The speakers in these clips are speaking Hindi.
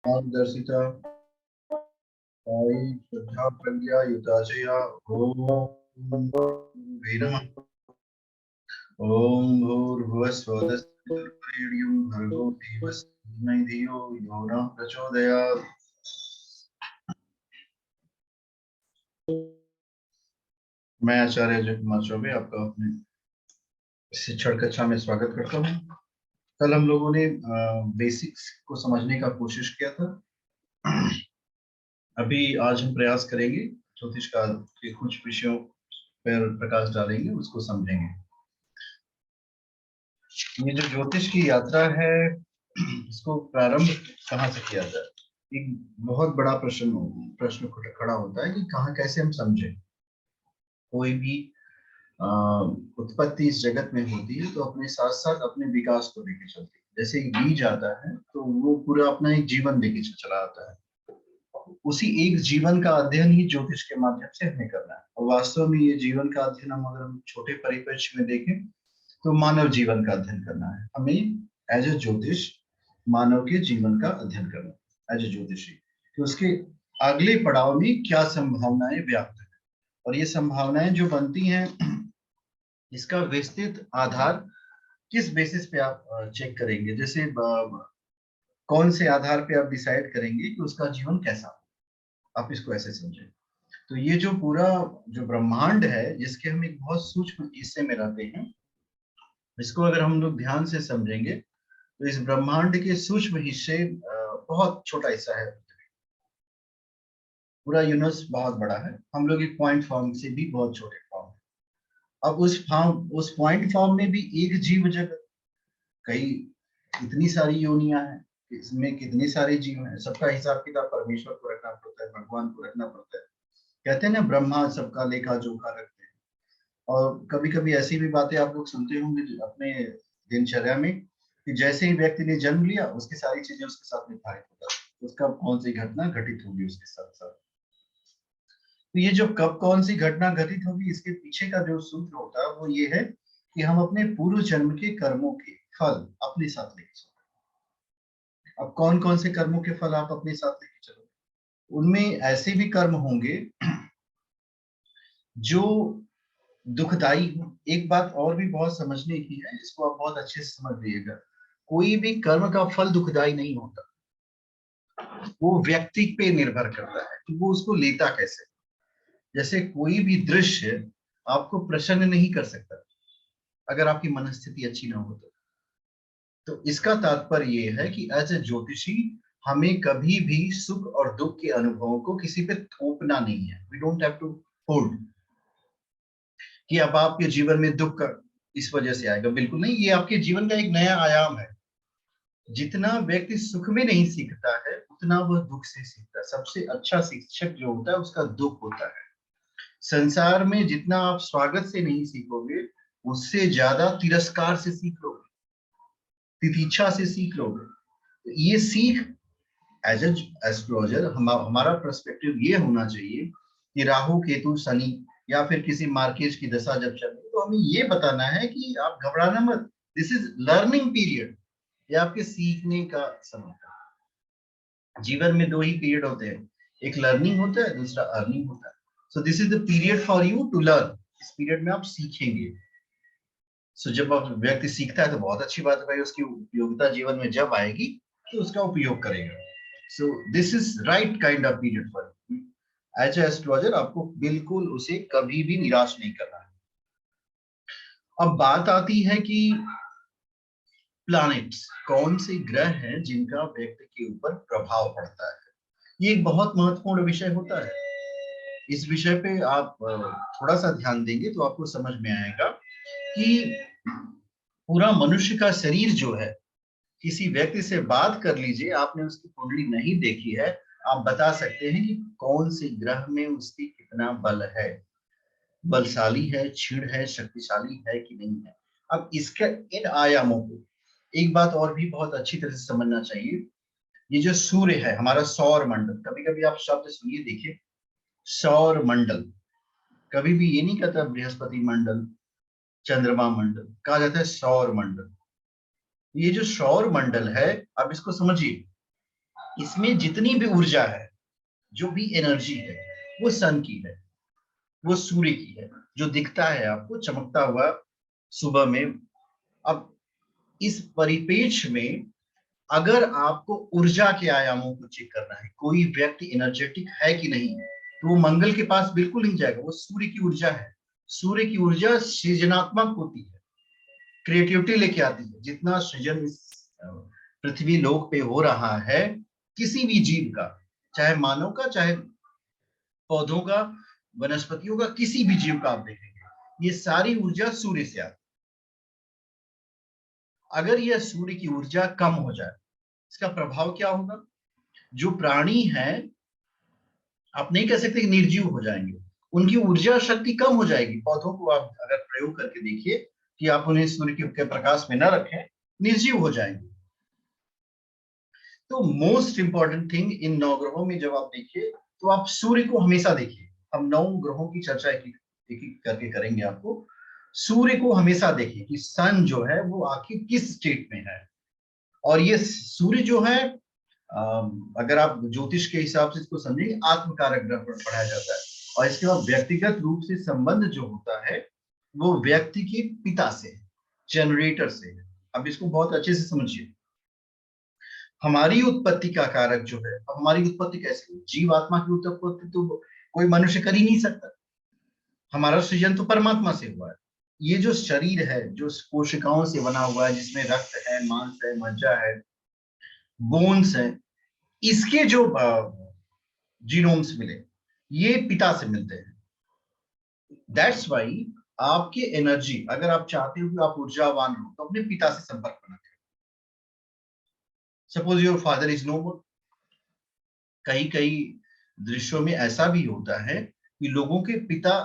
मार्गदर्शिता साई श्रद्धा प्रज्ञा युताचया ओम नमः। ओम भूर्भुवः स्वः तत्सवितुर्वरेण्यं भर्गो देवस्य धीमहि धियो यो नः प्रचोदयात्। मैं आचार्य अजय कुमार चौबे आपका अपने शिक्षण कक्षा में स्वागत करता हूँ। कल हम लोगों ने बेसिक्स को समझने का कोशिश किया था। अभी आज हम प्रयास करेंगे ज्योतिष का के कुछ विषयों पर प्रकाश डालेंगे, उसको समझेंगे। ये जो ज्योतिष की यात्रा है, इसको प्रारंभ कहाँ से किया जाए? एक बहुत बड़ा प्रश्न खड़ा होता है कि कहाँ कैसे हम समझें। कोई भी उत्पत्ति इस जगत में होती है तो अपने साथ साथ अपने विकास को लेके चलती है। जैसे एक बीज आता है तो वो पूरा अपना एक जीवन लेके चला आता है। उसी एक जीवन का अध्ययन ही ज्योतिष के माध्यम से हमें करना है। और वास्तव में ये जीवन का अध्ययन अगर हम छोटे परिप्रेक्ष्य में देखें तो मानव जीवन का अध्ययन करना है। हमें एज ए ज्योतिष मानव के जीवन का अध्ययन करना है एज ए ज्योतिषी। तो उसके अगले पड़ाव में क्या संभावनाएं व्याप्त है और ये संभावनाएं जो बनती हैं, इसका विस्तृत आधार किस बेसिस पे आप चेक करेंगे? जैसे कौन से आधार पे आप डिसाइड करेंगे कि उसका जीवन कैसा, आप इसको ऐसे समझें। तो ये जो पूरा जो ब्रह्मांड है, जिसके हम एक बहुत सूक्ष्म हिस्से में रहते हैं, इसको अगर हम लोग ध्यान से समझेंगे तो इस ब्रह्मांड के सूक्ष्म हिस्से बहुत छोटा हिस्सा है। पूरा यूनिवर्स बहुत बड़ा है, हम लोग एक पॉइंट फॉर्म से भी बहुत छोटे फॉर्म है। अब उस पॉइंट फॉर्म में भी एक जीव जगत, कई इतनी सारी योनियां हैं, इसमें कितने सारे जीव हैं, सबका हिसाब किताब परमेश्वर को रखना पड़ता है, भगवान को रखना पड़ता है। कहते हैं ना, ब्रह्मा सबका लेखा जोखा रखते हैं। और कभी कभी ऐसी भी बातें आप लोग सुनते होंगे अपने दिनचर्या में कि जैसे ही व्यक्ति ने जन्म लिया उसकी सारी चीजें उसके साथ निर्धारित होता है, उसका कौन सी घटना घटित होगी उसके साथ साथ। तो ये जो कब कौन सी घटना घटित होगी, इसके पीछे का जो सूत्र होता है वो ये है कि हम अपने पूर्व जन्म के कर्मों के फल अपने साथ लेके चलो। अब कौन कौन से कर्मों के फल आप अपने साथ लेके चलो? उनमें ऐसे भी कर्म होंगे जो दुखदाई हो। एक बात और भी बहुत समझने की है, इसको आप बहुत अच्छे से समझ लीजिएगा। कोई भी कर्म का फल दुखदाई नहीं होता, वो व्यक्ति पे निर्भर करता है कि वो उसको लेता कैसे। जैसे कोई भी दृश्य आपको प्रसन्न नहीं कर सकता अगर आपकी मनस्थिति अच्छी ना हो तो इसका तात्पर्य ये है कि एज ए ज्योतिषी हमें कभी भी सुख और दुख के अनुभवों को किसी पे थोपना नहीं है। We don't have to hold कि अब आपके जीवन में दुख इस वजह से आएगा, बिल्कुल नहीं। ये आपके जीवन का एक नया आयाम है। जितना व्यक्ति सुख में नहीं सीखता है उतना वह दुख से सीखता है। सबसे अच्छा शिक्षक जो होता है उसका दुख होता है। संसार में जितना आप स्वागत से नहीं सीखोगे, उससे ज्यादा तिरस्कार से सीख लोगे, तितिक्षा से सीख लोगे। तो ये सीख एज एस्ट्रोलॉजर हमारा पर्सपेक्टिव ये होना चाहिए कि राहु केतु शनि या फिर किसी मार्केज की दशा जब चले तो हमें ये बताना है कि आप घबराना मत, दिस इज लर्निंग पीरियड। ये आपके सीखने का समय है। जीवन में दो ही पीरियड होते हैं, एक लर्निंग होता है, दूसरा अर्निंग होता है। So this is the period for you to learn. इस पीरियड में आप सीखेंगे। सो जब आप व्यक्ति सीखता है तो बहुत अच्छी बात है भाई, उसकी उपयोगिता जीवन में जब आएगी तो उसका उपयोग करेगा। So this is right kind of period for as a astrologer. आपको बिल्कुल उसे कभी भी निराश नहीं करना है। अब बात आती है कि प्लैनेट्स, कौन से ग्रह हैं जिनका व्यक्ति के ऊपर प्रभाव पड़ता है। ये एक बहुत महत्वपूर्ण विषय होता है। इस विषय पे आप थोड़ा सा ध्यान देंगे तो आपको समझ में आएगा कि पूरा मनुष्य का शरीर जो है, किसी व्यक्ति से बात कर लीजिए, आपने उसकी कुंडली नहीं देखी है, आप बता सकते हैं कि कौन से ग्रह में उसकी कितना बल है, बलशाली है, क्षीण है, शक्तिशाली है कि नहीं है। अब इसके इन आयामों को एक बात और भी बहुत अच्छी तरह से समझना चाहिए। ये जो सूर्य है हमारा सौर मंडल, कभी कभी आप शब्द सुनिए, देखिए सौर मंडल, कभी भी ये नहीं कहता बृहस्पति मंडल, चंद्रमा मंडल, कहा जाता है सौर मंडल। ये जो सौर मंडल है, आप इसको समझिए, इसमें जितनी भी ऊर्जा है, जो भी एनर्जी है, वो सन की है, वो सूर्य की है, जो दिखता है आपको चमकता हुआ सुबह में। अब इस परिपेक्ष में अगर आपको ऊर्जा के आयामों को चेक करना है, कोई व्यक्ति एनर्जेटिक है कि नहीं है, तो वो मंगल के पास बिल्कुल नहीं जाएगा। वो सूर्य की ऊर्जा है। सूर्य की ऊर्जा सृजनात्मक होती है, क्रिएटिविटी लेके आती है। जितना सृजन इस पृथ्वी लोक पे हो रहा है, किसी भी जीव का, चाहे मानव का, चाहे पौधों का, वनस्पतियों का, किसी भी जीव का आप देखेंगे, ये सारी ऊर्जा सूर्य से आती है। अगर यह सूर्य की ऊर्जा कम हो जाए, इसका प्रभाव क्या होगा? जो प्राणी है, आप नहीं कह सकते कि निर्जीव हो जाएंगे, उनकी ऊर्जा शक्ति कम हो जाएगी। पौधों को आप अगर प्रयोग करके देखिए कि आप उन्हें सूर्य के प्रकाश में न रखें, निर्जीव हो जाएंगे। तो मोस्ट इंपॉर्टेंट थिंग इन नवग्रहों में जब आप देखिए, तो आप सूर्य को हमेशा देखिए। हम 9 ग्रहों की चर्चा एक एक करके करेंगे। आपको सूर्य को हमेशा देखिए कि सन जो है वो आखिर किस स्टेट में है। और ये सूर्य जो है, अगर आप ज्योतिष के हिसाब से इसको समझेंगे, आत्मकारक ग्रह पर पढ़ाया जाता है। और इसके बाद व्यक्तिगत रूप से संबंध जो होता है, वो व्यक्ति के पिता से, जनरेटर से। अब इसको बहुत अच्छे से समझिए। हमारी उत्पत्ति का कारक जो है, अब हमारी उत्पत्ति कैसे हुई? जीव आत्मा की उत्पत्ति तो कोई मनुष्य कर ही नहीं सकता। हमारा सृजन तो परमात्मा से हुआ है। ये जो शरीर है, जो कोशिकाओं से बना हुआ है, जिसमें रक्त है, मांस है, मज्जा है, बोन्स है, इसके जो जीनोम्स मिले, ये पिता से मिलते हैं। दैट्स वाई आपके एनर्जी, अगर आप चाहते हो कि आप ऊर्जावान हो, तो अपने पिता से संपर्क बनाते हैं। Suppose your father is no more. कई कई दृश्यों में ऐसा भी होता है कि लोगों के पिता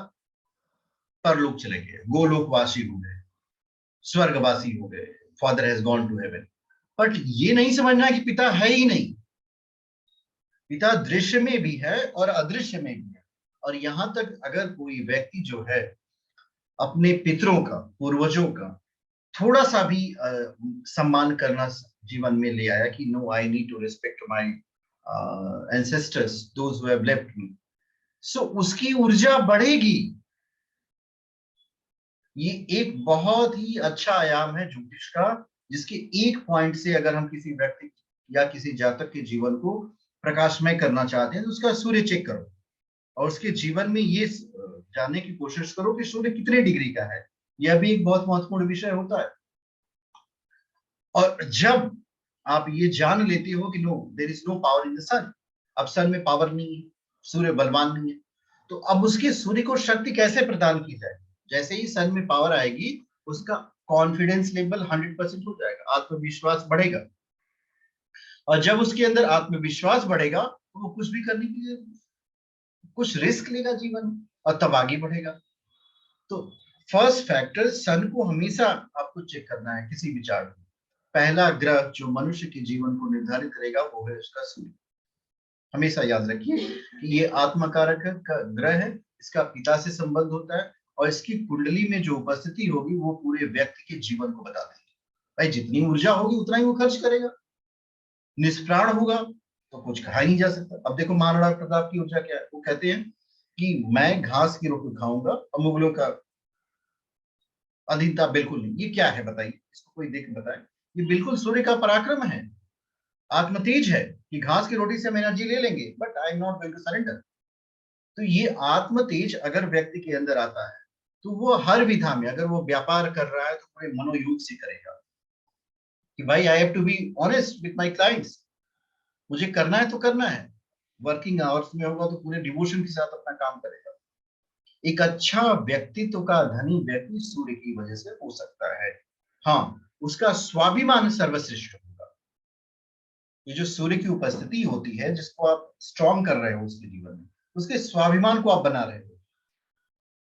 परलोक चले गए, गोलोकवासी हो गए, स्वर्गवासी हो गए, father has gone to heaven. But ये नहीं समझना कि पिता है ही नहीं। पिता दृश्य में भी है और अदृश्य में भी है। और यहां तक अगर कोई व्यक्ति जो है अपने पितरों का, पूर्वजों का थोड़ा सा भी सम्मान करना जीवन में ले आया कि no, I need to respect my ancestors, those who have left me, so उसकी ऊर्जा बढ़ेगी। ये एक बहुत ही अच्छा आयाम है ज्योतिष का, जिसके एक पॉइंट से अगर हम किसी व्यक्ति या किसी जातक के जीवन को प्रकाशमय करना चाहते हैं, तो उसका सूर्य चेक करो और उसके जीवन में ये जानने की कोशिश करो कि सूर्य कितने डिग्री का है। यह भी एक बहुत महत्वपूर्ण विषय होता है। और जब आप ये जान लेते हो कि no, there is no power in the sun, अब सन में पावर नहीं है, सूर्य बलवान नहीं है, तो अब उसके सूर्य को शक्ति कैसे प्रदान की जाए? जैसे ही सन में पावर आएगी, उसका कॉन्फिडेंस लेवल 100% हो जाएगा, आत्मविश्वास बढ़ेगा। और जब उसके अंदर आत्मविश्वास बढ़ेगा, तो वो कुछ भी करने के लिए कुछ रिस्क लेगा जीवन में, और तब आगे बढ़ेगा। तो फर्स्ट फैक्टर, सन को हमेशा आपको चेक करना है किसी विचार में। पहला ग्रह जो मनुष्य के जीवन को निर्धारित करेगा, वो है उसका सूर्य। हमेशा याद रखिए कि ये आत्मकारक का ग्रह है, इसका पिता से संबंध होता है, और इसकी कुंडली में जो उपस्थिति होगी, वो पूरे व्यक्ति के जीवन को बता देगी। भाई जितनी ऊर्जा होगी उतना ही वो खर्च करेगा। निष्प्राण होगा तो कुछ कहा ही नहीं जा सकता। अब देखो महाराणा प्रताप की ऊर्जा क्या है। वो कहते हैं कि मैं घास की रोटी खाऊंगा और मुगलों का अधीनता बिल्कुल नहीं। ये क्या है बताइए, इसको कोई देख बताए। ये बिल्कुल सूर्य का पराक्रम है, आत्मतेज है कि घास की रोटी से हम एनर्जी ले लेंगे, but I am not going to surrender. तो ये आत्मतेज अगर व्यक्ति के अंदर आता है, तो वो हर विधा में, अगर वो व्यापार कर रहा है, तो पूरे मनोयोग से करेगा कि भाई I have to be honest with my clients. मुझे करना है तो करना है। वर्किंग आवर्स में होगा तो पूरे डिवोशन के साथ अपना काम करेगा। एक अच्छा व्यक्तित्व का धनी व्यक्ति सूर्य की वजह से हो सकता है। हाँ, उसका स्वाभिमान सर्वश्रेष्ठ होगा। ये जो सूर्य की उपस्थिति होती है, जिसको आप स्ट्रॉन्ग कर रहे हो उसके जीवन में, उसके स्वाभिमान को आप बना रहे हो।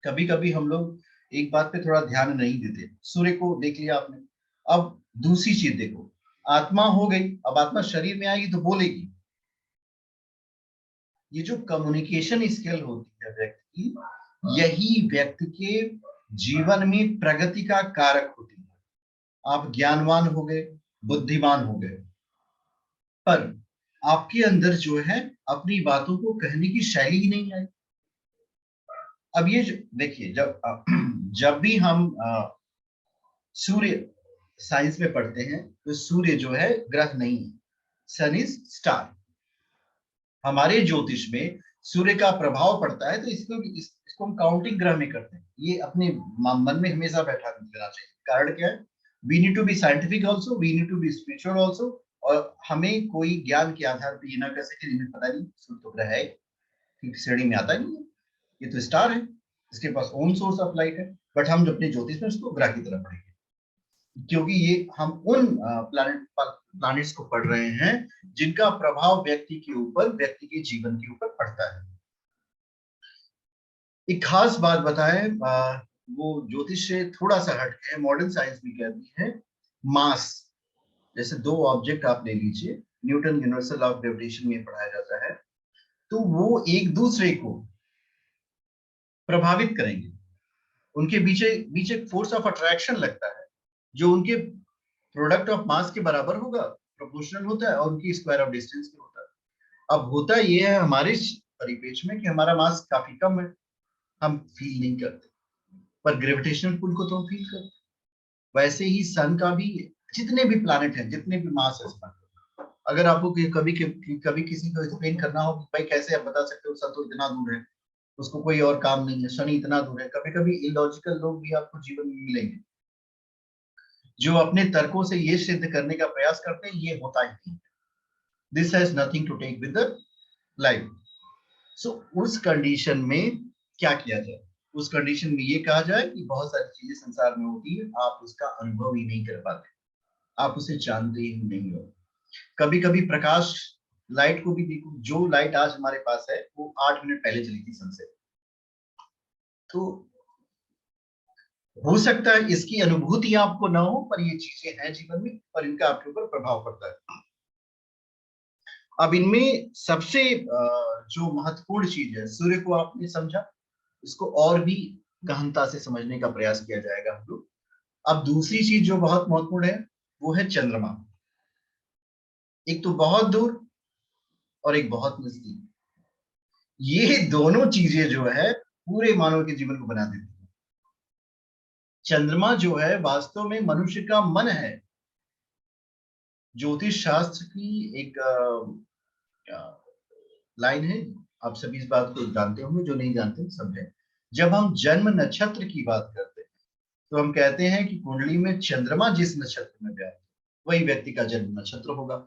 कभी कभी हम लोग एक बात पे थोड़ा ध्यान नहीं देते। सूर्य को देख लिया आपने, अब दूसरी चीज देखो। आत्मा हो गई, अब आत्मा शरीर में आएगी तो बोलेगी। ये जो कम्युनिकेशन स्किल होती है व्यक्ति की, यही व्यक्ति के जीवन में प्रगति का कारक होती है। आप ज्ञानवान हो गए, बुद्धिमान हो गए, पर आपके अंदर जो है अपनी बातों को कहने की शैली ही नहीं आई। अब ये देखिए, जब भी हम सूर्य साइंस में पढ़ते हैं तो सूर्य जो है ग्रह नहीं है, सन इज स्टार। हमारे ज्योतिष में सूर्य का प्रभाव पड़ता है, तो इसको हम काउंटिंग ग्रह में करते हैं। ये अपने मन में हमेशा बैठा देना चाहिए। कारण क्या है? We need to be scientific also, we need to be spiritual also. और हमें कोई ज्ञान के आधार पर ये ना कह सके इन्हें पता नहीं सूर्य तो ग्रह है, क्योंकि श्रेणी में आता ही नहीं है, ये तो स्टार है, इसके पास ओन सोर्स ऑफ लाइट है। बट हम अपने ज्योतिष में उसको ग्रह की तरह पढ़ेंगे, क्योंकि ये हम उन प्लैनेट्स को पढ़ रहे हैं जिनका प्रभाव व्यक्ति के ऊपर, व्यक्ति के जीवन के ऊपर पड़ता है। एक खास बात बताएं, वो ज्योतिष से थोड़ा सा हट के मॉडर्न साइंस भी कहती है मास। जैसे दो ऑब्जेक्ट आप ले लीजिए, Newton universal law of gravitation में पढ़ाया जाता है, तो वो एक दूसरे को प्रभावित करेंगे। उनके बीच बीच एक फोर्स ऑफ अट्रैक्शन लगता है जो उनके प्रोडक्ट ऑफ मास के बराबर होगा, प्रोपोर्शनल होता है, और उनकी स्क्वायर ऑफ डिस्टेंस के होता है। अब होता ये है हमारे परिपेक्ष में कि हमारा मास काफी कम है, हम फील नहीं करते, पर ग्रेविटेशनल पुल को तो हम फील करते। वैसे ही सन का भी, जितने भी प्लैनेट हैं, जितने भी मास है सन, अगर आपको कभी किसी को एक्सप्लेन करना हो भाई कैसे आप बता सकते हो सन तो इतना दूर है, उसको कोई और काम नहीं है, शनि इतना दूर है, कभी कभी इलॉजिकल लोग भी आपको जीवन में मिलेंगे जो अपने तर्कों से ये सिद्ध करने का प्रयास करते हैं ये होता ही नहीं। This has nothing to take with the life. So उस कंडीशन में क्या किया जाए? उस कंडीशन में ये कहा जाए कि बहुत सारी चीजें संसार में होती है, आप उसका अनुभव ही नहीं कर पाते, आप उसे जानते ही नहीं हो। कभी कभी प्रकाश, लाइट को भी देखो, जो लाइट आज हमारे पास है वो 8 मिनट पहले चली थी सन से। तो हो सकता है इसकी अनुभूति आपको ना हो, पर ये चीजें हैं जीवन में, पर इनका आपके ऊपर प्रभाव पड़ता है। अब इनमें सबसे जो महत्वपूर्ण चीज है, सूर्य को आपने समझा, इसको और भी गहनता से समझने का प्रयास किया जाएगा हम लोग। अब दूसरी चीज जो बहुत महत्वपूर्ण है वो है चंद्रमा। एक तो बहुत दूर और एक बहुत नजदीक। ये दोनों चीजें जो है पूरे मानव के जीवन को बना देती है। चंद्रमा जो है वास्तव में मनुष्य का मन है। ज्योतिष शास्त्र की एक लाइन है, आप सभी इस बात को जानते होंगे, जो नहीं जानते समझें। जब हम जन्म नक्षत्र की बात करते हैं तो हम कहते हैं कि कुंडली में चंद्रमा जिस नक्षत्र में गया वही व्यक्ति का जन्म नक्षत्र होगा।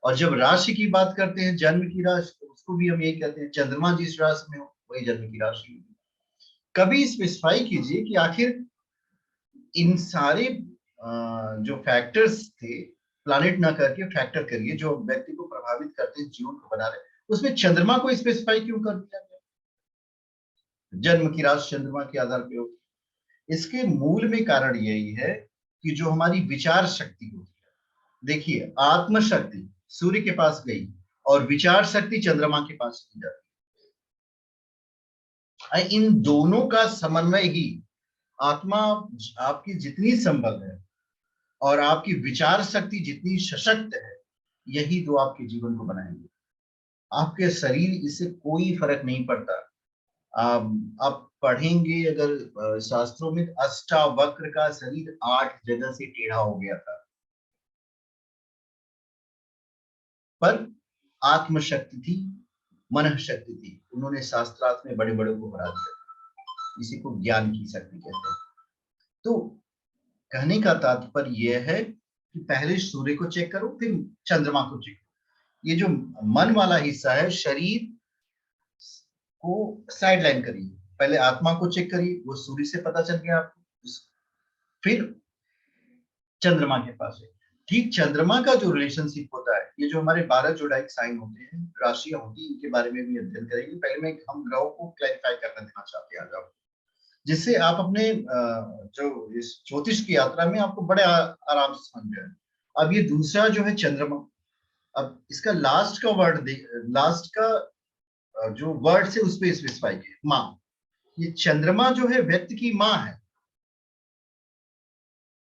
और जब राशि की बात करते हैं, जन्म की राशि, तो उसको भी हम यही कहते हैं, चंद्रमा जिस राशि में हो वही जन्म की राशि होगी। कभी स्पेसिफाई कीजिए कि आखिर इन सारे जो फैक्टर्स थे, प्लानिट ना करके फैक्टर करिए जो व्यक्ति को प्रभावित करते हैं, जीवन को बना रहे, उसमें चंद्रमा को स्पेसिफाई क्यों कर दिया गया? जन्म की राशि चंद्रमा के आधार पर होगी। इसके मूल में कारण यही है कि जो हमारी विचार शक्ति होती है, देखिए आत्म शक्ति सूर्य के पास गई और विचार शक्ति चंद्रमा के पास चली जाती है। इन दोनों का समन्वय ही आत्मा आपकी जितनी संबल है और आपकी विचार शक्ति जितनी सशक्त है, यही दो आपके जीवन को बनाएंगे। आपके शरीर, इससे कोई फर्क नहीं पड़ता। आप पढ़ेंगे अगर शास्त्रों में, अष्टावक्र का शरीर 8 जगह से टेढ़ा हो गया था, पर आत्मशक्ति थी, मन शक्ति थी, उन्होंने शास्त्रार्थ में बड़े बड़े को हरा दिया। इसी को ज्ञान की शक्ति कहते हैं। तो कहने का तात्पर्य यह है कि पहले सूर्य को चेक करो, फिर चंद्रमा को चेक करो। ये जो मन वाला हिस्सा है, शरीर को साइडलाइन करिए, पहले आत्मा को चेक करिए, वो सूर्य से पता चल गया आपको, फिर चंद्रमा के पास है। ठीक चंद्रमा का जो रिलेशनशिप होता है, ये जो हमारे 12 जोडाइक साइन होते हैं, राशियां होती है, इनके बारे में भी अध्ययन करेंगे। पहले मैं हम ग्रहों को क्लैरिफाई करना देना चाहते हैं आज, जिससे आप अपने जो इस ज्योतिष की यात्रा में आपको बड़े आराम से समझ जाए। अब ये दूसरा जो है चंद्रमा, अब इसका लास्ट का वर्ड, लास्ट का जो वर्ड से उस पर स्पेसिफाई किया, माँ। ये चंद्रमा जो है व्यक्ति की माँ है।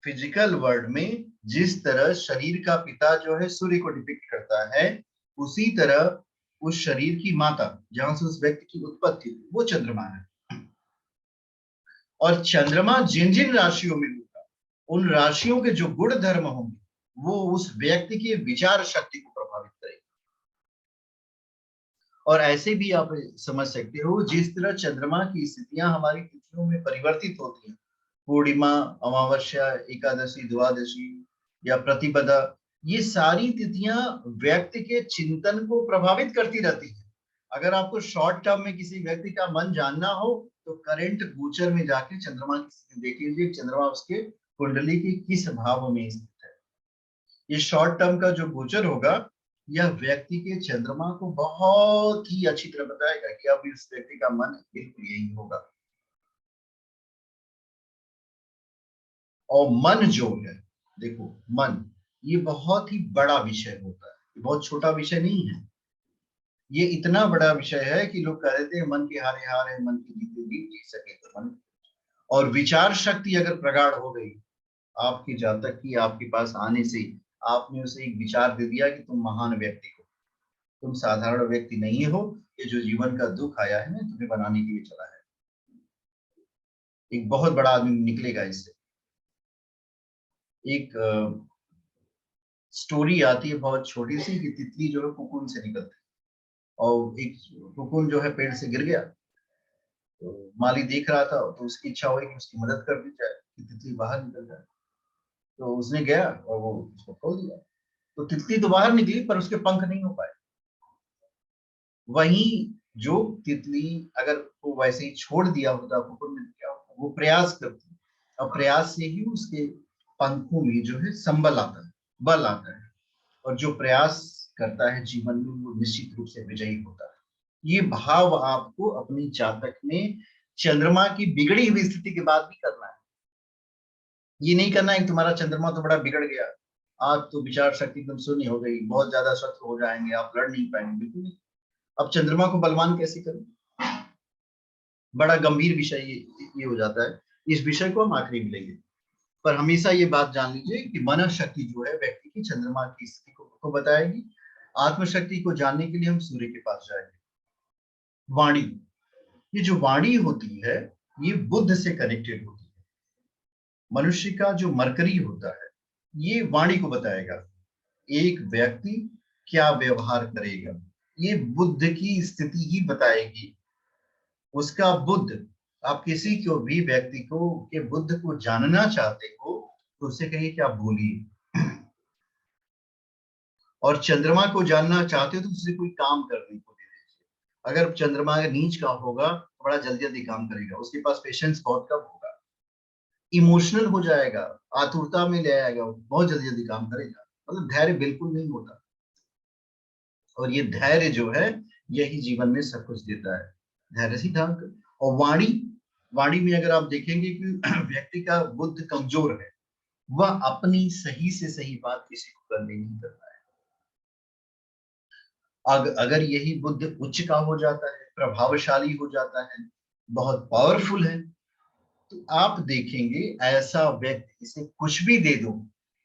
फिजिकल वर्ल्ड में जिस तरह शरीर का पिता जो है सूर्य को डिपिक्ट करता है, उसी तरह उस शरीर की माता जहां से उस व्यक्ति की उत्पत्ति हुई वो चंद्रमा है। और चंद्रमा जिन जिन राशियों में होगा उन राशियों के जो गुण धर्म होंगे वो उस व्यक्ति की विचार शक्ति को प्रभावित करेंगे। और ऐसे भी आप समझ सकते हो जिस तरह चंद्रमा की स्थितियां हमारी तिथियों में परिवर्तित होती हैं, पूर्णिमा, अमावस्या, एकादशी, द्वादशी या प्रतिपदा, ये सारी तिथियां व्यक्ति के चिंतन को प्रभावित करती रहती हैं। अगर आपको शॉर्ट टर्म में किसी व्यक्ति का मन जानना हो तो करंट गोचर में जाके चंद्रमा की स्थिति देख लीजिए, चंद्रमा उसके कुंडली के किस भाव में स्थित है। ये शॉर्ट टर्म का जो गोचर होगा यह व्यक्ति के चंद्रमा को बहुत ही अच्छी तरह बताएगा कि अब इस व्यक्ति का मन बिल्कुल यही होगा। और मन जो है, देखो मन ये बहुत ही बड़ा विषय होता है, ये बहुत छोटा विषय नहीं है। ये इतना बड़ा विषय है कि लोग कह देते हैं मन के हारे हार है, मन की जीते जीत सके तो मन। और विचार शक्ति अगर प्रगाढ़ हो गई आपकी जातक की, आपके पास आने से आपने उसे एक विचार दे दिया कि तुम महान व्यक्ति हो, तुम साधारण व्यक्ति नहीं हो, ये जो जीवन का दुख आया है ना तुम्हें बनाने के लिए चला है, एक बहुत बड़ा आदमी निकलेगा इससे। एक स्टोरी आती है बहुत छोटी सी कि तितली जो है कुकुन से निकलती है और एक कुकुन जो है पेड़ से गिर गया, तो माली देख रहा था तो उसकी इच्छा हुई कि उसकी मदद कर दी जाए कि तितली बाहर निकल जाए। तो उसने गया और वो उसको खोल दिया, तो तितली तो बाहर निकली पर उसके पंख नहीं हो पाए। वहीं जो तितली अगर वो वैसे ही छोड़ दिया होता कुकुर ने क्या होता, वो प्रयास करती और प्रयास से ही उसके पंखों में जो है संबल आता है, बल आता है। और जो प्रयास करता है जीवन में वो निश्चित रूप से विजयी होता है। ये भाव आपको अपनी जातक में चंद्रमा की बिगड़ी हुई स्थिति के बाद भी करना है। ये नहीं करना है कि तुम्हारा चंद्रमा तो बड़ा बिगड़ गया, आज तो विचार शक्ति एकदम शून्य हो गई, बहुत ज्यादा शत्रु हो जाएंगे, आप लड़ नहीं पाएंगे, बिल्कुल नहीं। अब चंद्रमा को बलवान कैसे करें, बड़ा गंभीर विषय ये हो जाता है। इस विषय को हम आखिरी में लेंगे, पर हमेशा ये बात जान लीजिए कि मन शक्ति जो है व्यक्ति की चंद्रमा की स्थिति को बताएगी। आत्मशक्ति को जानने के लिए हम सूर्य के पास जाएंगे। वाणी, ये जो वाणी होती है ये बुद्ध से कनेक्टेड होती है। मनुष्य का जो मरकरी होता है ये वाणी को बताएगा, एक व्यक्ति क्या व्यवहार करेगा ये बुद्ध की स्थिति ही बताएगी। उसका बुद्ध, आप किसी को भी व्यक्ति को के बुद्ध को जानना चाहते हो तो उसे कहिए कि आप बोलिए। और चंद्रमा को जानना चाहते हो तो उससे कोई काम करने को दे दीजिए। अगर चंद्रमा नीच का होगा तो बड़ा जल्दी जल्दी काम करेगा, उसके पास पेशेंस बहुत कम होगा, इमोशनल हो जाएगा, आतुरता में ले आएगा, बहुत जल्दी जल्दी काम करेगा, मतलब धैर्य बिल्कुल नहीं होता। और ये धैर्य जो है यही जीवन में सब कुछ देता है, धैर्य सिद्धांत। और वाणी, वाणी में अगर आप देखेंगे कि व्यक्ति का बुद्ध कमजोर है, वह अपनी सही से सही बात किसी को करने नहीं करता है। अगर यही बुद्ध उच्च का हो जाता है, प्रभावशाली हो जाता है, बहुत पावरफुल है, तो आप देखेंगे ऐसा व्यक्ति इसे कुछ भी दे दो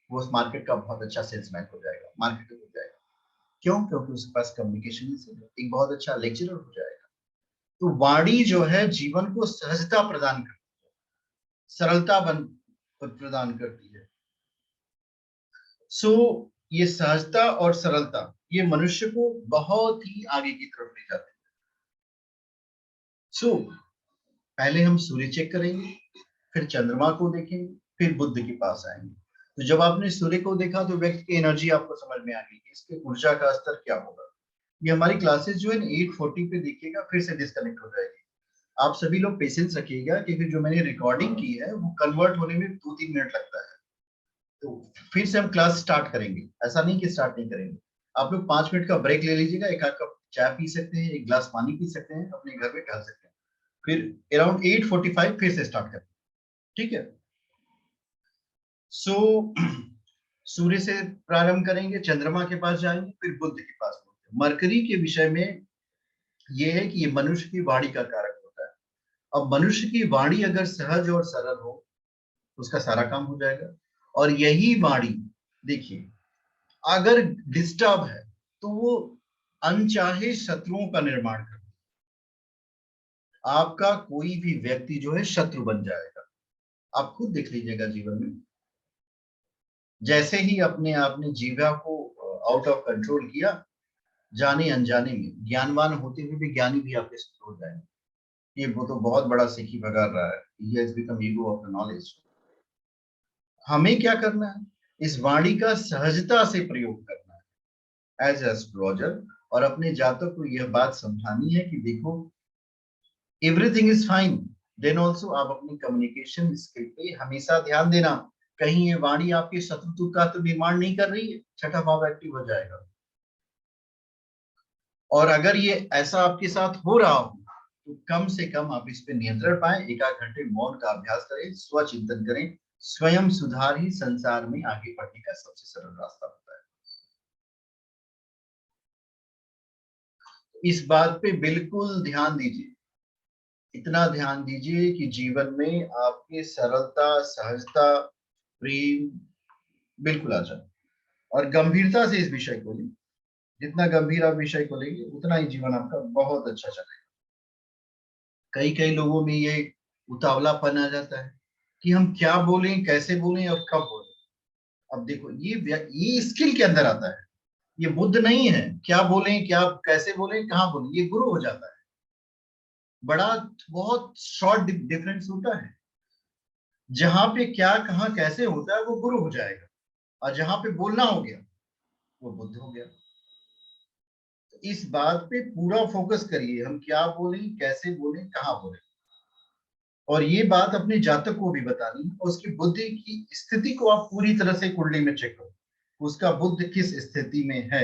वो उस मार्केट का बहुत अच्छा सेल्समैन हो जाएगा, मार्केटर हो जाएगा। क्यों? क्योंकि उसके पास कम्युनिकेशन एक बहुत अच्छा लेक्चरर हो जाएगा। तो वाणी जो है जीवन को सहजता प्रदान करती है, सरलता प्रदान करती है। सो ये सहजता और सरलता ये मनुष्य को बहुत ही आगे की तरफ ले जाते हैं। सो पहले हम सूर्य चेक करेंगे, फिर चंद्रमा को देखेंगे, फिर बुद्ध के पास आएंगे। तो जब आपने सूर्य को देखा तो व्यक्ति की एनर्जी आपको समझ में आ गई कि इसके ऊर्जा का स्तर क्या होगा। ये हमारी क्लासेस जो है 8:40 पे देखिएगा, फिर से डिस्कनेक्ट हो जाएगी। आप सभी लोग पेशेंस रखिएगा क्योंकि जो मैंने रिकॉर्डिंग की है वो कन्वर्ट होने में 2-3 मिनट लगता है। तो फिर से हम क्लास स्टार्ट करेंगे, ऐसा नहीं कि स्टार्ट नहीं करेंगे। आप लोग 5 मिनट का ब्रेक ले लीजिएगा, एक आध कप चाय पी सकते हैं, एक गिलास पानी पी सकते हैं, अपने घर में टहल सकते हैं। फिर अराउंड 8:45 फिर से स्टार्ट करें, ठीक है। सो सूर्य से प्रारंभ करेंगे, चंद्रमा के पास जाएंगे, फिर बुध के पास पहुंचेंगे। मरकरी के विषय में यह है कि ये मनुष्य की वाणी का कारक होता है। अब मनुष्य की वाणी अगर सहज और सरल हो तो उसका सारा काम हो जाएगा। और यही वाणी देखिए अगर डिस्टर्ब है तो वो अनचाहे शत्रुओं का निर्माण करती है। आपका कोई भी व्यक्ति जो है शत्रु बन जाएगा। आप खुद देख लीजिएगा जीवन में, जैसे ही अपने आपने जीवा को आउट ऑफ कंट्रोल किया, जाने अनजाने में ज्ञानवान होते हुए भी ज्ञानी भी आपके शत्रु हो जाएंगे। ये वो तो बहुत बड़ा सिक्की बगा रहा है। He has become ego of the knowledge। हमें क्या करना है? इस वाणी का सहजता से प्रयोग करना है एज एस्ट्रोलॉजर, और अपने जातक को यह बात समझानी है कि देखो everything is fine. Then also आप अपनी कम्युनिकेशन स्किल पे हमेशा ध्यान देना, कहीं ये वाणी आपके शत्रुत्व का तो निर्माण नहीं कर रही है। छठा भाव एक्टिव हो जाएगा। और अगर ये ऐसा आपके साथ हो रहा हो तो कम से कम आप इस पे नियंत्रण पाए। एक आध घंटे मौन का अभ्यास करें, स्वचिंतन करें। स्वयं सुधार ही संसार में आगे बढ़ने का सबसे सरल रास्ता होता है। इस बात पे बिल्कुल ध्यान दीजिए, इतना ध्यान दीजिए कि जीवन में आपके सरलता, सहजता, प्रेम बिल्कुल आ जाए। और गंभीरता से इस विषय को लें। जितना गंभीर आप विषय को लेंगे उतना ही जीवन आपका बहुत अच्छा चलेगा। कई कई लोगों में ये उतावलापन आ जाता है कि हम क्या बोलें, कैसे बोलें और कब बोलें। अब देखो ये स्किल के अंदर आता है। ये बुद्ध नहीं है क्या बोलें, क्या कैसे बोलें, कहाँ बोलें, ये गुरु हो जाता है। बड़ा बहुत शॉर्ट डिफरेंस होता है। जहां पे क्या कहाँ कैसे होता है वो गुरु हो जाएगा, और जहां पे बोलना हो गया वो बुद्ध हो गया। तो इस बात पे पूरा फोकस करिए, हम क्या बोलें, कैसे बोलें, कहाँ बोलें। और ये बात अपने जातक को भी बतानी है, और उसकी बुद्धि की स्थिति को आप पूरी तरह से कुंडली में चेक करो। उसका बुद्ध किस स्थिति में है,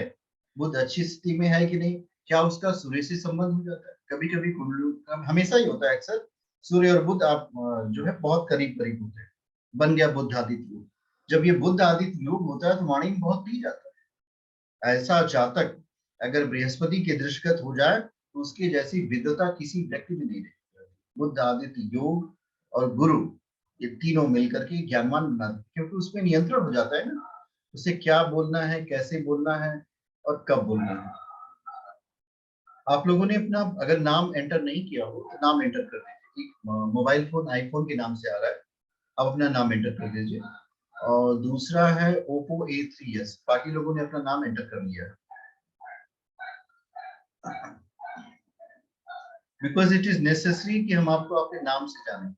बुद्ध अच्छी स्थिति में है कि नहीं, क्या उसका सूर्य से संबंध हो जाता है। कभी कभी कुंडली हमेशा ही होता है, अक्सर सूर्य और बुद्ध आप जो है बहुत करीब करीब होते हैं। बन गया बुद्ध आदित्य योग। जब ये बुद्ध आदित्य योग होता है तो वाणी में बहुत पी जाता है। ऐसा जातक अगर बृहस्पति के दृष्टिगत हो जाए तो उसके जैसी विद्वता किसी व्यक्ति में नहीं रही। बुद्ध आदित्य योग और गुरु, ये तीनों मिलकर के ज्ञानवान बनाते, क्योंकि उसमें नियंत्रण हो जाता है ना, उसे क्या बोलना है, कैसे बोलना है और कब बोलना है। आप लोगों ने अपना अगर नाम एंटर नहीं किया हो तो नाम एंटर कर दीजिए। एक मोबाइल फोन आईफोन के नाम से आ रहा है, आप अपना नाम एंटर कर दीजिए। और दूसरा है ओप्पो A3s, बाकी लोगों ने अपना नाम एंटर कर लिया है। बिकॉज इट इज नेसेसरी कि हम आपको अपने नाम से जाने।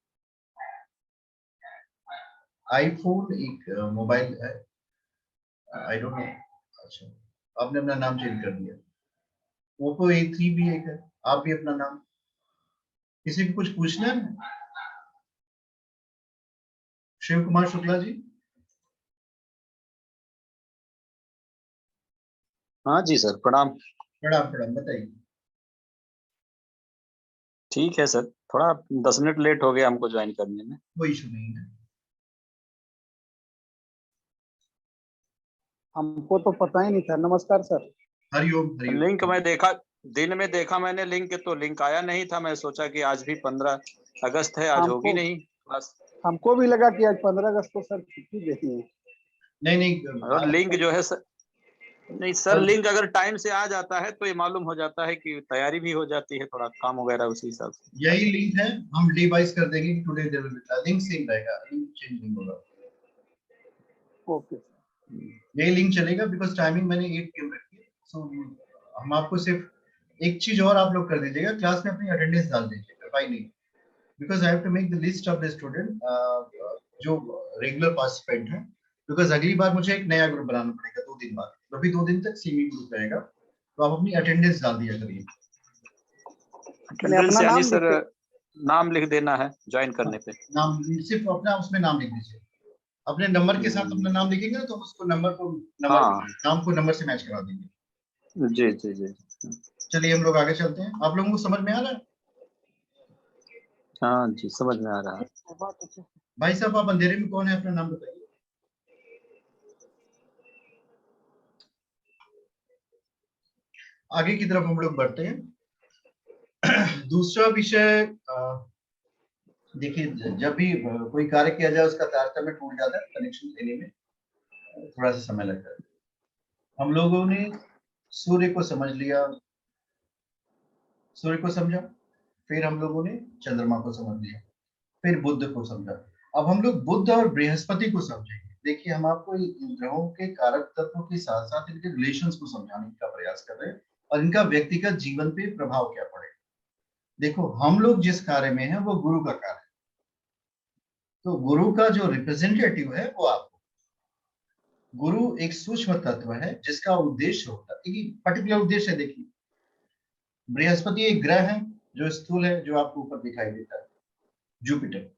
आईफोन एक मोबाइल है, आई डोंट नो। अच्छा, आपने अपना नाम चेंज कर दिया। ओप्पो A3 भी एक है, आप भी अपना नाम। किसी को कुछ पूछना है? शिव कुमार शुक्ला जी। हाँ जी सर, प्रणाम। प्रणाम प्रणाम, बताइए। ठीक है सर, थोड़ा 10 मिनट लेट हो गया हमको ज्वाइन करने में। कोई इशू नहीं है। हमको तो पता ही नहीं था। नमस्कार सर। हरिओम हरिओम। लिंक मैं देखा, दिन में देखा मैंने लिंक, तो लिंक आया नहीं था। मैं सोचा कि आज भी 15 अगस्त है, आज होगी हमको नहीं क्लास। हमको भी लगा कि आज 15 अगस्त को सर छुट्टी देती है। नहीं नहीं, और आज लिंक जो है सर, नहीं सर, कल लिंक अगर टाइम से आ जाता है तो ये मालूम हो जाता है कि तैयारी भी हो जाती है, थोड़ा काम वगैरह उसी हिसाब से यही जाती है। लिंक है, हम डिवाइस कर देंगे कि today there will be link same रहेगा, लिंक चेंज नहीं होगा। Okay sir. यही लिंक चलेगा बिकॉज टाइमिंग मैंने 8 PM रखी है। सो हम आपको सिर्फ एक चीज और आप लोग कर दीजिएगा, क्लास में अपनी अटेंडेंस डाल दीजिएगा by name, because I have to make the list of the student जो रेगुलर पार्टिसिपेंट हैं। बिकॉज अगली बार मुझे एक नया ग्रुप बनाना पड़ेगा 2 दिन बाद, तो अभी 2 दिन तक सेमी ग्रुप रहेगा, तो आप अपनी अटेंडेंस डाल दिया करिए। मैंने अटेंडेंस अपना यानी नाम सर लिख के नाम लिख देना है ज्वाइन हाँ, करने पे। नाम सिर्फ अपना उसमें नाम लिख दीजिए। अपने नंबर के साथ अपना नाम लिखेंगे ना तो हम उसको नंबर हाँ नाम को नंबर से मैच करा देंगे। जी जी जी। चलिए हम लोग आगे चलते हैं। आप लोगों को समझ में आ रहा है? हाँ जी, समझ में आ रहा है। भाई साहब, आप अंधेरे में कौन है, अपना नाम बताइए। आगे की तरफ हम लोग बढ़ते हैं। दूसरा विषय, देखिए जब भी कोई कार्य किया जाए उसका तारतम्य टूट जाता है, कनेक्शन लेने में थोड़ा सा समय लगता है। हम लोगों ने सूर्य को समझ लिया, सूर्य को समझा, फिर हम लोगों ने चंद्रमा को समझ लिया, फिर बुध को समझा। अब हम लोग बुध और बृहस्पति को समझेंगे। देखिए, हम आपको इन ग्रहों के कारक तत्वों के साथ साथ इनके रिलेशंस को समझाने का प्रयास कर रहे हैं और इनका व्यक्तिगत जीवन पे प्रभाव क्या पड़ेगा। देखो, हम लोग जिस कार्य में हैं वो गुरु का कार्य है, तो गुरु का जो रिप्रेजेंटेटिव है वो आप। गुरु एक सूक्ष्म तत्व है जिसका उद्देश्य होता है, एक पर्टिकुलर उद्देश्य है। देखिए, बृहस्पति एक ग्रह है जो स्थूल है, जो आपको ऊपर दिखाई देता है, जुपिटर।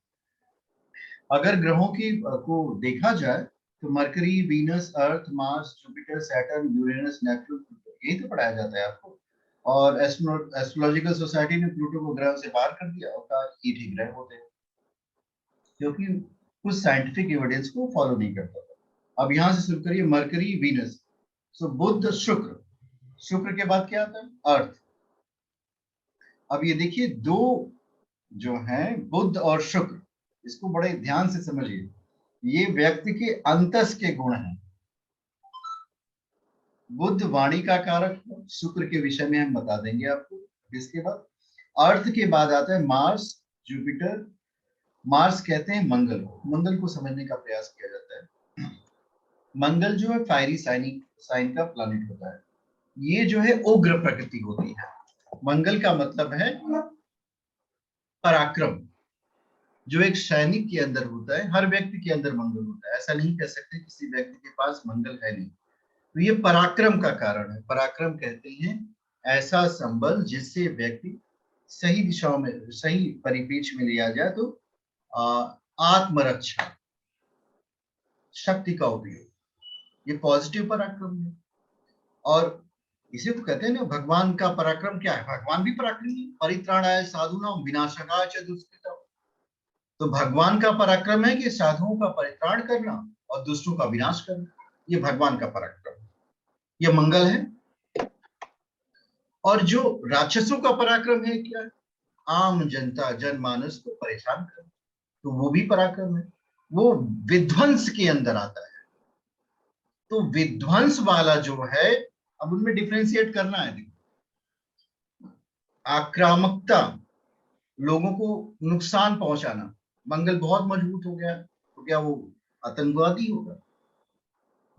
अगर ग्रहों की को देखा जाए तो Mercury, Venus, Earth, Mars, Jupiter, Saturn, Uranus, Neptune, यही तो पढ़ाया जाता है आपको। और एस्ट्रोलॉजिकल सोसाइटी ने प्लूटो को ग्रह से बाहर कर दिया और कहा ये ठीक ग्रह होते हैं, क्योंकि कुछ साइंटिफिक एविडेंस को फॉलो नहीं करता था। अब यहां से शुरू करिए, मरकरी, वीनस, सो बुध, शुक्र, शुक्र के बाद क्या आता है, अर्थ। अब ये देखिए, दो जो हैं बुध और शुक्र, इसको बड़े ध्यान से समझिए, ये व्यक्ति के अंतस के गुण हैं। बुध वाणी का कारक है, शुक्र के विषय में हम बता देंगे आपको। इसके बाद अर्थ के बाद आता है मार्स, जुपिटर। मार्स कहते हैं मंगल को, मंगल को समझने का प्रयास किया जाता है। मंगल जो है फायरी साइन का प्लैनेट होता है, ये जो है उग्र प्रकृति होती है। मंगल का मतलब है पराक्रम, जो एक सैनिक के अंदर होता है। हर व्यक्ति के अंदर मंगल होता है, ऐसा नहीं कह सकते किसी व्यक्ति के पास मंगल है नहीं। तो ये पराक्रम का कारण है। पराक्रम कहते हैं ऐसा संबल जिससे व्यक्ति सही दिशाओं में, सही परिपेक्ष में लिया जाए तो आत्मरक्षा शक्ति का उपयोग, ये पॉजिटिव पराक्रम है। और इसे तो कहते हैं ना, भगवान का पराक्रम क्या है, भगवान भी पराक्रमी, परित्राणाय साधूनां विनाशकाय च दुष्कृताम्। तो भगवान का पराक्रम है कि साधुओं का परित्राण करना और दुष्टों का विनाश करना, ये भगवान का पराक्रम है, ये मंगल है। और जो राक्षसों का पराक्रम है क्या है, आम जनता जनमानस को परेशान करना, तो वो भी पराक्रम है, वो विध्वंस के अंदर आता है। तो विध्वंस वाला जो है, अब उनमें डिफरेंशिएट करना है। देखो, आक्रामकता, लोगों को नुकसान पहुंचाना, मंगल बहुत मजबूत हो गया तो क्या वो आतंकवादी होगा?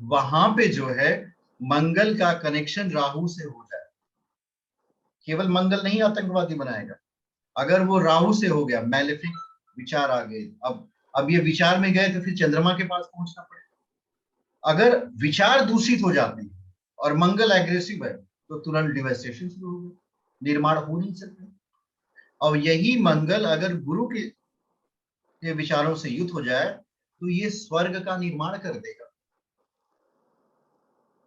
वहां पे जो है मंगल का कनेक्शन राहु से हो जाए, केवल मंगल नहीं आतंकवादी बनाएगा, अगर वो राहु से हो गया, मैलेफिक विचार आ गए, अब ये विचार में गए तो फिर चंद्रमा के पास पहुंचना पड़ेगा। अगर विचार दूषित हो जाते हैं और मंगल एग्रेसिव है तो तुरंत डिवास्टेशन शुरू हो गया, निर्माण हो नहीं सकता। और यही मंगल अगर गुरु के विचारों से युक्त हो जाए तो ये स्वर्ग का निर्माण कर देगा।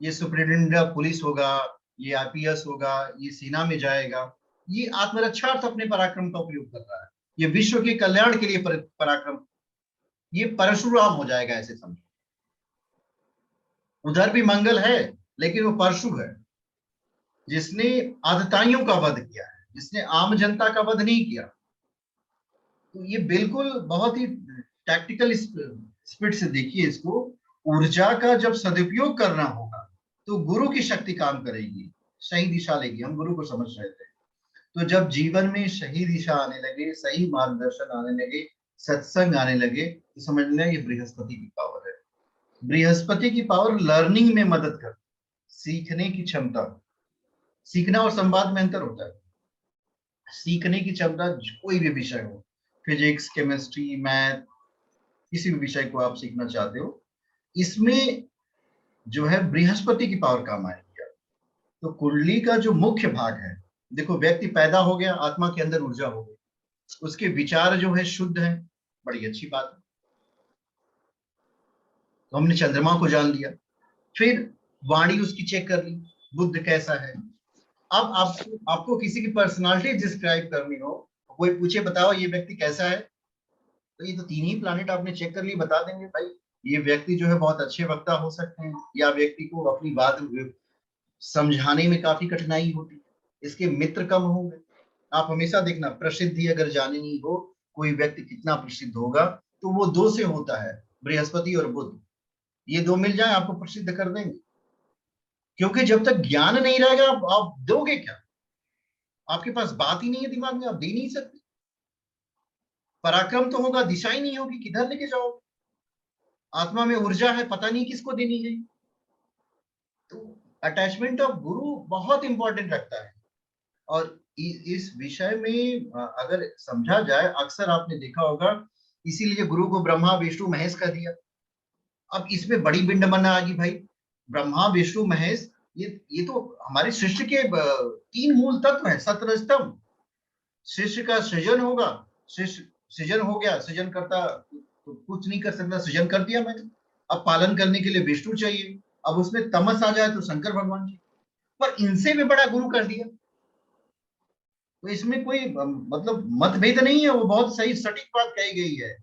ये सुप्रिंटेंडेंट पुलिस होगा, ये आईपीएस होगा, ये सेना में जाएगा, ये आत्मरक्षार्थ अपने पराक्रम का उपयोग कर रहा है, ये विश्व के कल्याण के लिए पराक्रम, ये परशुराम हो जाएगा, ऐसे समझो। उधर भी मंगल है लेकिन वो परशु है, जिसने आतताइयों का वध किया है, जिसने आम जनता का वध नहीं किया। तो ये बिल्कुल बहुत ही टैक्टिकल स्पिरिट से देखिए इसको। ऊर्जा का जब सदुपयोग करना होगा तो गुरु की शक्ति काम करेगी, सही दिशा लेगी। हम गुरु को समझ रहे थे, तो जब जीवन में सही दिशा आने लगे, सही मार्गदर्शन आने लगे, सत्संग आने लगे, तो समझ लें ये बृहस्पति की पावर है। बृहस्पति की पावर लर्निंग में मदद करती, सीखने की क्षमता। सीखना और संवाद में अंतर होता है। सीखने की क्षमता कोई भी विषय हो, फिजिक्स, केमिस्ट्री, मैथ, किसी भी विषय को आप सीखना चाहते हो, इसमें जो है बृहस्पति की पावर काम आएगी। तो कुंडली का जो मुख्य भाग है, देखो, व्यक्ति पैदा हो गया, आत्मा के अंदर ऊर्जा हो गई, उसके विचार जो है शुद्ध है, बड़ी अच्छी बात है। तो हमने चंद्रमा को जान लिया, फिर वाणी उसकी चेक कर ली, बुद्ध कैसा है। अब आपको किसी की पर्सनालिटी डिस्क्राइब करनी हो, कोई पूछे बताओ ये व्यक्ति कैसा है, तो ये तो तीन ही प्लैनेट आपने चेक कर ली, बता देंगे भाई ये व्यक्ति जो है बहुत अच्छे वक्ता हो सकते हैं, या व्यक्ति को अपनी बात समझाने में काफी कठिनाई होती है, इसके मित्र कम होंगे। आप हमेशा देखना, प्रसिद्धि अगर जाननी हो, कोई व्यक्ति कितना प्रसिद्ध होगा, तो वो दो से होता है, बृहस्पति और बुध, ये दो मिल जाए आपको प्रसिद्ध कर देंगे। क्योंकि जब तक ज्ञान नहीं रहेगा आप दोगे क्या? आपके पास बात ही नहीं है दिमाग में, आप दे नहीं सकते। पराक्रम तो होगा, दिशा ही नहीं होगी, किधर लेके जाओ? आत्मा में ऊर्जा है, पता नहीं किसको देनी है। तो अटैचमेंट ऑफ गुरु बहुत इंपॉर्टेंट रखता है। और इस विषय में अगर समझा जाए, अक्सर आपने देखा होगा, इसीलिए गुरु को ब्रह्मा विष्णु महेश कर दिया। अब इसमें बड़ी विडंबना आ गई भाई, ब्रह्मा विष्णु महेश, ये तो हमारे सृष्टि के तीन मूल तत्व है, सत्र स्तंभ। सृष्टि का सृजन होगा, सृजन हो गया, सृजन करता तो कुछ नहीं कर सकता, सृजन कर दिया मैंने। अब पालन करने के लिए विष्णु चाहिए, अब उसमें तमस आ जाए तो शंकर भगवान जी, पर इनसे भी बड़ा गुरु कर दिया। तो इसमें कोई मतलब मतभेद नहीं है, वो बहुत सही सटीक बात कही गई है।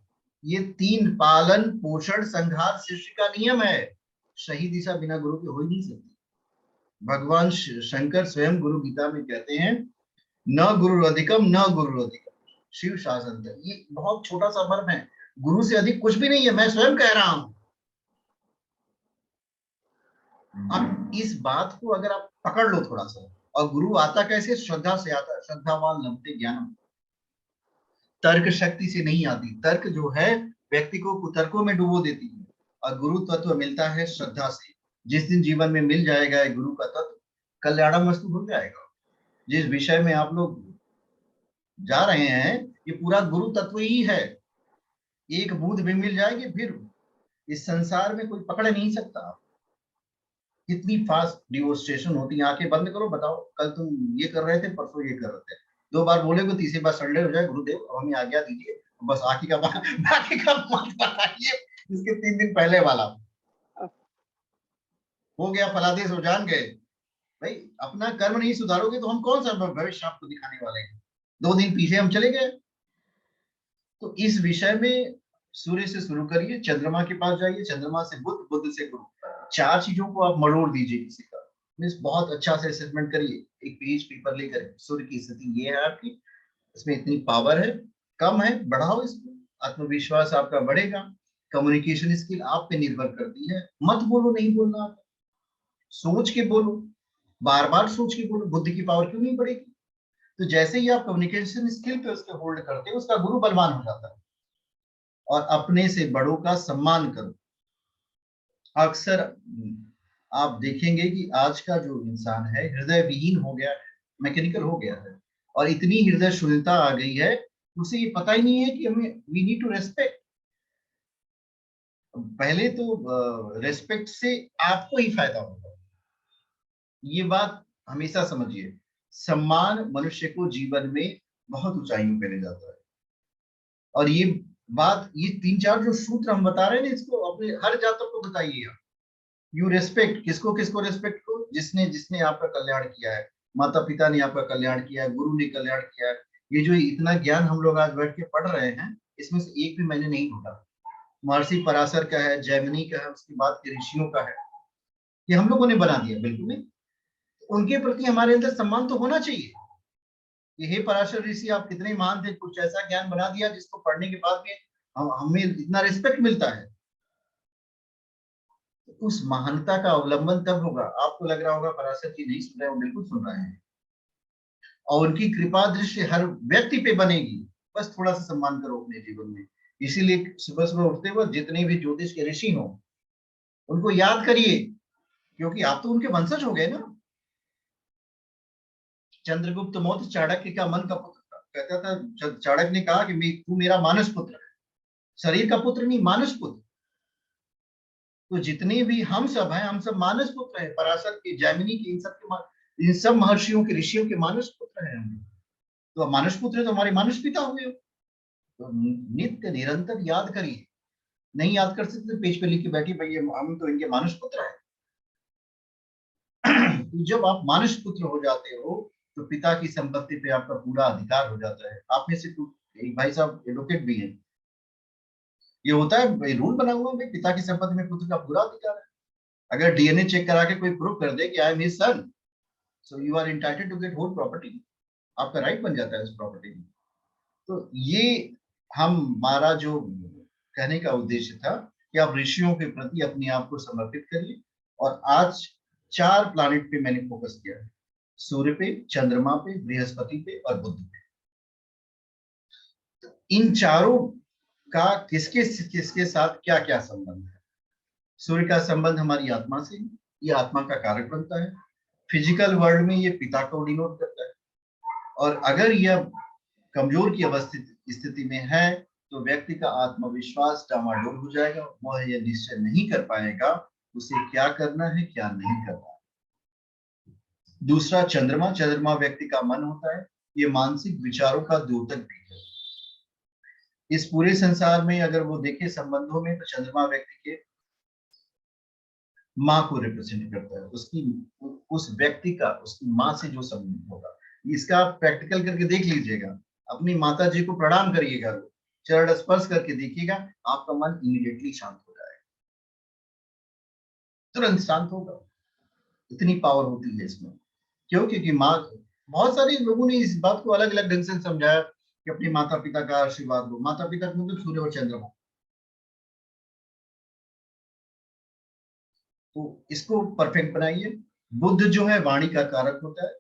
ये तीन, पालन पोषण संहार, सृष्टि का नियम है। सही दिशा बिना गुरु के हो ही नहीं सकती। भगवान शंकर स्वयं गुरु गीता में कहते हैं, न गुरु अधिकम न गुरु अधिकम शिव शासन। ये बहुत छोटा सा मर्म है, गुरु से अधिक कुछ भी नहीं है, मैं स्वयं कह रहा हूं। अब इस बात को अगर आप पकड़ लो थोड़ा सा, और गुरु आता कैसे? श्रद्धा से आता है, श्रद्धावान लभते ज्ञानम। तर्क शक्ति से नहीं आती, तर्क जो है व्यक्ति को कुतर्कों में डुबो देती है, और गुरु तत्व मिलता है श्रद्धा से। जिस दिन जीवन में मिल जाएगा गुरु का तत्व, कल्याणम वस्तु हो जाएगा। जिस विषय में आप लोग जा रहे हैं, ये पूरा गुरु तत्व ही है। एक बूंद भी मिल जाएगी, फिर इस संसार में कोई पकड़ नहीं सकता। कितनी फास्ट डिवोस्ट्रेशन होती है। आंखें बंद करो, बताओ कल तुम ये कर रहे थे, परसों ये कर रहे थे, दो बार बोलेगे, तीसरी बार संडे हो जाए, गुरुदेव अब हमें आज्ञा दीजिए, बस बाकी का मत बताइए, इसके 3 दिन पहले वाला हो गया, फलादेश हो जान गए। भाई अपना कर्म नहीं सुधारोगे तो हम कौन सा भविष्य आपको दिखाने वाले हैं? 2 दिन पीछे हम चले गए। तो इस विषय में सूर्य से शुरू करिए, चंद्रमा के पास जाइए, चंद्रमा से बुध, बुध से गुरु, 4 चीजों को आप मरोड़ दीजिए किसी का। मीन्स बहुत अच्छा से असेसमेंट करिए, एक पेज पेपर लेकर, सूर्य की स्थिति ये है आपकी, इसमें इतनी पावर है, कम है, बढ़ाओ इसको, आत्मविश्वास आपका बढ़ेगा। कम्युनिकेशन स्किल आप पे निर्भर करती है, मत बोलो नहीं बोलना, सोच के बोलो, बार बार सोच के बोलो, बुद्धि की पावर क्यों नहीं बढ़ेगी? तो जैसे ही आप कम्युनिकेशन स्किल पे उसके होल्ड करते हो, उसका गुरु बलवान हो जाता है। और अपने से बड़ों का सम्मान करो। अक्सर आप देखेंगे कि आज का जो इंसान है हृदय विहीन हो गया है, मैकेनिकल हो गया है, और इतनी हृदय शून्यता आ गई है, उसे ये पता ही नहीं है कि हमें वी नीड टू रेस्पेक्ट। पहले तो रेस्पेक्ट से आपको ही फायदा होगा, ये बात हमेशा समझिए। सम्मान मनुष्य को जीवन में बहुत ऊंचाइयों पे ले जाता है। और ये बात, ये 3-4 जो सूत्र हम बता रहे हैं ना, इसको अपने हर जातक को बताइए आप। यू रेस्पेक्ट, किसको किसको रेस्पेक्ट करो? जिसने जिसने आपका कल्याण किया है, माता पिता ने आपका कल्याण किया है, गुरु ने कल्याण किया है। ये जो इतना ज्ञान हम लोग आज बैठ के पढ़ रहे हैं, इसमें से एक भी मैंने नहीं ढूंढा। महर्षि पराशर का है, जैमिनी का है, उसके बाद के ऋषियों का है, ये हम लोगों ने बना दिया? बिल्कुल नहीं। उनके प्रति हमारे अंदर सम्मान तो होना चाहिए। ये हे पराशर ऋषि, आप कितने महान थे, कुछ ऐसा ज्ञान बना दिया जिसको पढ़ने के बाद में हमें इतना रिस्पेक्ट मिलता है। उस महानता का अवलंबन तब होगा, आपको लग रहा होगा पराशर जी नहीं सुन रहे, वो बिल्कुल सुन रहे हैं, और उनकी कृपा दृष्टि हर व्यक्ति पे बनेगी। बस थोड़ा सा सम्मान करो अपने जीवन में। इसीलिए सुबह सुबह उठते वक्त जितने भी ज्योतिष के ऋषि हो, उनको याद करिए, क्योंकि आप तो उनके वंशज हो गए ना। चंद्रगुप्त मौर्य चाणक्य का मन का पुत्र था, कहता था, चाणक्य ने कहा कि तू मेरा मानस पुत्र है, शरीर का पुत्र नहीं, मानस पुत्र। तो जितने भी हम सब हैं, हम सब मानस पुत्र हैं, पराशर के, जैमिनी के, इन सब महर्षियों के, ऋषियों के मानस पुत्र हैं हम। तो मानस पुत्र तो हमारे मानस पिता हुए हो। तो नित्य निरंतर याद करिए। नहीं याद कर सकते, पेज पे लिख के बैठिए, भाई हम तो इनके मानस पुत्र हैं। तो जब आप मानस पुत्र हो जाते हो, तो पिता की संपत्ति पे आपका पूरा अधिकार हो जाता है। आप में से एक भाई साहब एडवोकेट भी हैं, ये होता है, रूल बना हुआ है, पिता की संपत्ति में पुत्र का पूरा अधिकार है। अगर डीएनए चेक करा के कोई प्रूव कर दे कि I am his son, so you are entitled to get whole property, आपका राइट बन जाता है उस प्रॉपर्टी में। तो ये हमारा जो कहने का उद्देश्य था कि आप ऋषियों के प्रति अपने आप को समर्पित करिए। और आज 4 प्लैनेट पे मैंने फोकस किया है, सूर्य पे, चंद्रमा पे, बृहस्पति पे और बुध पे। इन चारों का किसके किसके साथ क्या क्या संबंध है? सूर्य का संबंध हमारी आत्मा से, ये आत्मा का कारक बनता है। फिजिकल वर्ल्ड में ये पिता को डिनोट करता है, और अगर यह कमजोर की स्थिति में है तो व्यक्ति का आत्मविश्वास डामाडोल हो जाएगा, वह यह निश्चय नहीं कर पाएगा उसे क्या करना है क्या नहीं करना है। दूसरा चंद्रमा, चंद्रमा व्यक्ति का मन होता है, ये मानसिक विचारों का द्योतक भी है। इस पूरे संसार में अगर वो देखे संबंधों में तो चंद्रमा व्यक्ति के माँ को रिप्रेजेंट करता है, उसकी उस व्यक्ति का उसकी माँ से जो संबंध होगा। इसका आप प्रैक्टिकल करके देख लीजिएगा, अपनी माता जी को प्रणाम करिएगा, चरण स्पर्श करके देखिएगा, आपका मन इमीडिएटली शांत हो जाएगा, तुरंत शांत होगा। इतनी पावर होती है इसमें। क्यों? क्योंकि माँ, बहुत सारे लोगों ने इस बात को अलग अलग ढंग से समझाया कि अपने माता पिता का आशीर्वाद लो। माता पिता को मतलब सूर्य और चंद्रमा, तो इसको परफेक्ट बनाइए। बुद्ध जो है वाणी का कारक होता है।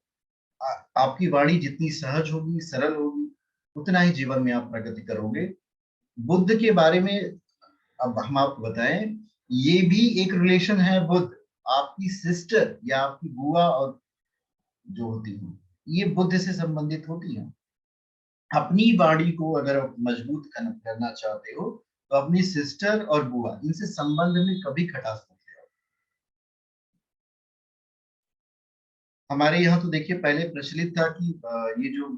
आपकी वाणी जितनी सहज होगी, सरल होगी, उतना ही जीवन में आप प्रगति करोगे। बुद्ध के बारे में अब हम आपको बताएं, ये भी एक रिलेशन है। बुद्ध आपकी सिस्टर या आपकी बुआ और जो होती है, ये बुद्ध से संबंधित होती है। अपनी वाणी को अगर आप मजबूत करना चाहते हो तो अपनी सिस्टर और बुआ, इनसे संबंध में कभी खटास मत ले आओ। हमारे यहाँ तो देखिए पहले प्रचलित था कि ये जो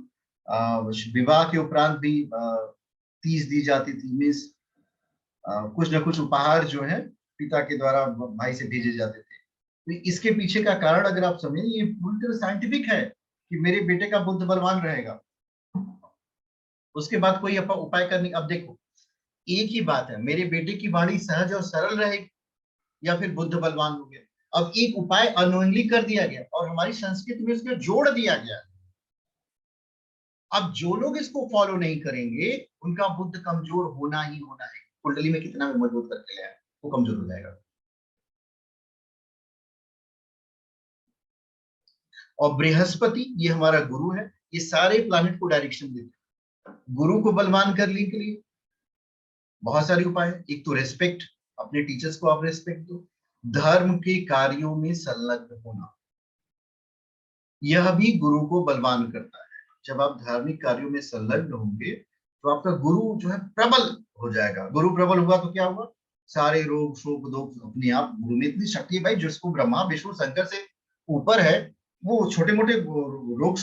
विवाह के उपरांत भी तीज दी जाती थी, मीन्स कुछ न कुछ उपहार जो है पिता के द्वारा भाई से भेजे जाते थे। तो इसके पीछे का कारण अगर आप समझें, ये पूरी तरह साइंटिफिक है कि मेरे बेटे का बुद्ध बलवान रहेगा। उसके बाद कोई उपाय करने, अब देखो एक ही बात है, मेरे बेटे की वाणी सहज और सरल रहेगी या फिर बुद्ध बलवान हो गया। अब एक उपाय अनोइंगली कर दिया गया और हमारी संस्कृति में इसको जोड़ दिया गया। अब जो लोग इसको फॉलो नहीं करेंगे उनका बुद्ध कमजोर होना ही होना है। कुंडली में कितना भी मजबूत करके लाया, वो कमजोर हो जाएगा। और बृहस्पति ये हमारा गुरु है, ये सारे प्लैनेट को डायरेक्शन देते हैं। गुरु को बलवान करने के लिए बहुत सारे उपाय है। एक तो रेस्पेक्ट, अपने टीचर्स को आप रेस्पेक्ट दो। धर्म के कार्यों में संलग्न होना, यह भी गुरु को बलवान करता है। जब आप धार्मिक कार्यों में संलग्न होंगे तो आपका गुरु जो है प्रबल हो जाएगा। गुरु प्रबल हुआ तो क्या हुआ? सारे रोग शोक दोष अपने आप, गुरु में इतनी शक्ति है भाई, जिसको ब्रह्मा विष्णु शंकर से ऊपर है, वो छोटे मोटे रोग